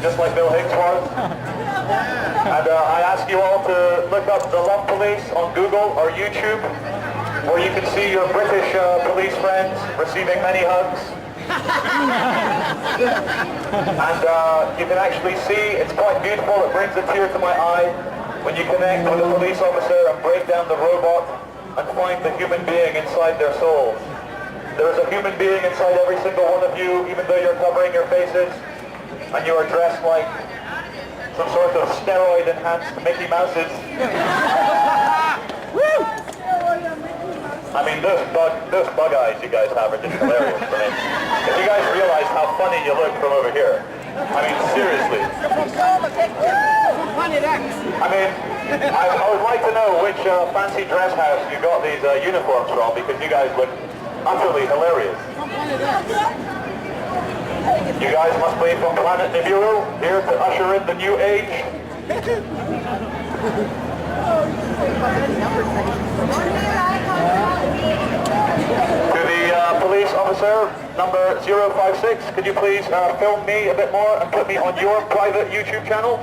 just like Bill Hicks was. And I ask you all to look up the Love Police on Google or YouTube, where you can see your British police friends receiving many hugs. And you can actually see, it's quite beautiful, it brings a tear to my eye when you connect with a police officer and break down the robot and find the human being inside their souls. There is a human being inside every single one of you, even though you're covering your faces and you are dressed like some sort of steroid-enhanced Mickey Mouses. I mean, those bug eyes you guys have are just hilarious for me. If you guys realize how funny you look from over here, I mean, seriously. I mean, I would like to know which fancy dress house you got these uniforms from, because you guys look utterly hilarious. You guys must be from Planet Nibiru, here to usher in the new age. To the police officer, number 056, could you please film me a bit more and put me on your private YouTube channel?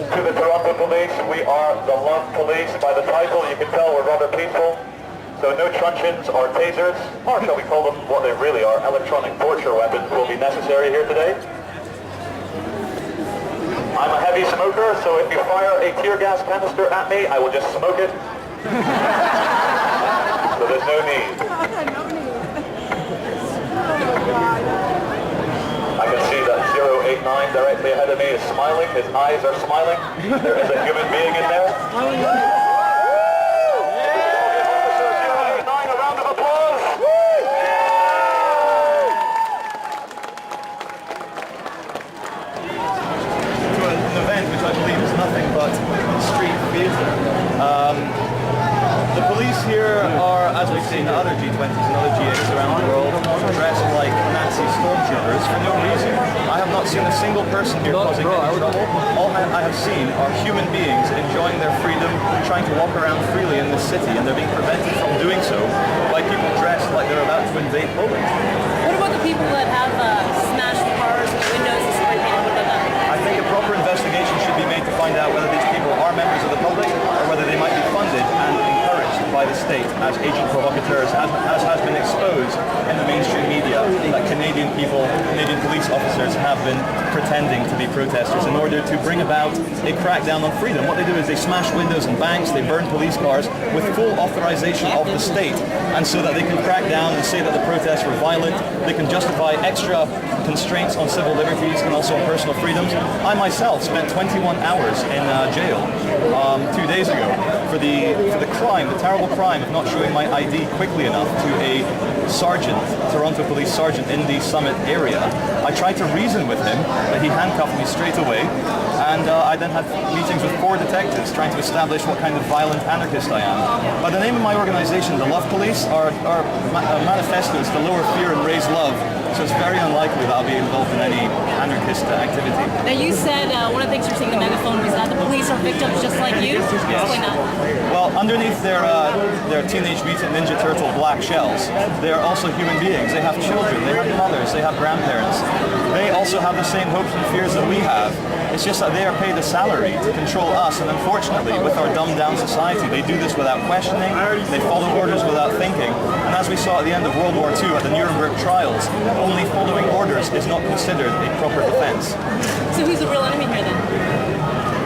To the Toronto Police, we are the Love Police. By the title, you can tell we're rather peaceful. So no truncheons or tasers, or shall we call them what they really are, electronic torture weapons, will be necessary here today. I'm a heavy smoker, so if you fire a tear gas canister at me, I will just smoke it. So there's no need. I can see that 089 directly ahead of me is smiling. His eyes are smiling. There is a human being in there. Officer 089, a round of applause. To an event which I believe is nothing but street theatre. The police here are, as we've seen at other G20s and other G8s around the world, dressed like Nazi stormtroopers for no reason. I have not seen a single person here causing any trouble. All I have seen are human beings enjoying their freedom, trying to walk around freely in the city, and they're being prevented from doing so by people dressed like they're about to invade Poland. What about the people that have smashed cars and windows and spray painted? What about that? I think a proper investigation should be made to find out whether these people are members of the public or whether they might be funded and encouraged by the state as agent provocateurs, as has been exposed in the mainstream media, that Canadian police officers have been pretending to be protesters in order to bring about a crackdown on freedom. What they do is they smash windows and banks, they burn police cars with full authorization of the state, and so that they can crack down and say that the protests were violent, they can justify extra constraints on civil liberties and also on personal freedoms. I myself spent 21 hours in jail 2 days ago for the crime, the terrible crime of not showing my ID quickly enough to a sergeant, Toronto police sergeant in the Summit area. I tried to reason with him, but he handcuffed me straight away, and I then had meetings with 4 detectives trying to establish what kind of violent anarchist I am. By the name of my organization, the Love Police, our manifesto is to lower fear and raise love, so it's very unlikely that I'll be involved in any anarchist activity. Now you said one of the things you're seeing in the megaphone was that the police are victims just like you. Explain that. Well, underneath their Teenage Mutant Ninja Turtle black shells, they are also human beings. They have children, they have mothers, they have grandparents. They also have the same hopes and fears that we have. It's just that they are paid a salary to control us, and unfortunately, with our dumbed-down society, they do this without questioning, they follow orders without thinking, and as we saw at the end of World War II at the Nuremberg trials, only following orders is not considered a proper defense. So who's the real enemy here then?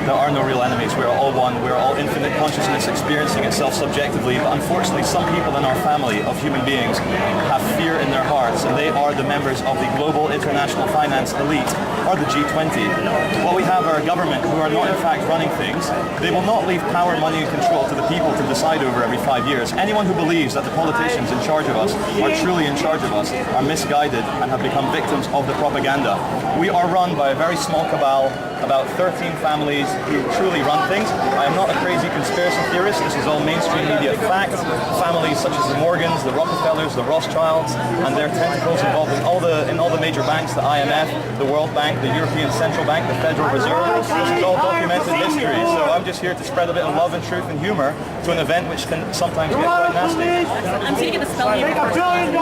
There are no real enemies. We are all one. We are all infinite consciousness experiencing itself subjectively. But unfortunately, some people in our family of human beings have fear in their hearts, and they are the members of the global international finance elite are the G20. What we have are a government who are not in fact running things. They will not leave power, money and control to the people to decide over every 5 years. Anyone who believes that the politicians in charge of us are truly in charge of us are misguided and have become victims of the propaganda. We are run by a very small cabal, about 13 families who truly run things. I am not a crazy conspiracy theorist. This is all mainstream media fact. Families such as the Morgans, the Rockefellers, the Rothschilds, and their tentacles involved in all the major banks, the IMF, the World Bank, the European Central Bank, the Federal Reserve. This is all documented history. So I'm just here to spread a bit of love and truth and humor to an event which can sometimes get quite nasty. I'm seeing the spelling of your first name.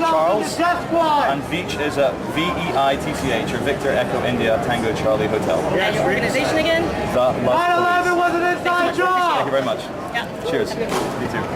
Charles, and Veitch is a V-E-I-T-C-H, or Victor Echo India Tango Charlie Hotel. And your organization again? The Love Police. was an inside job! Thank you very much. Yeah. Cheers. You too.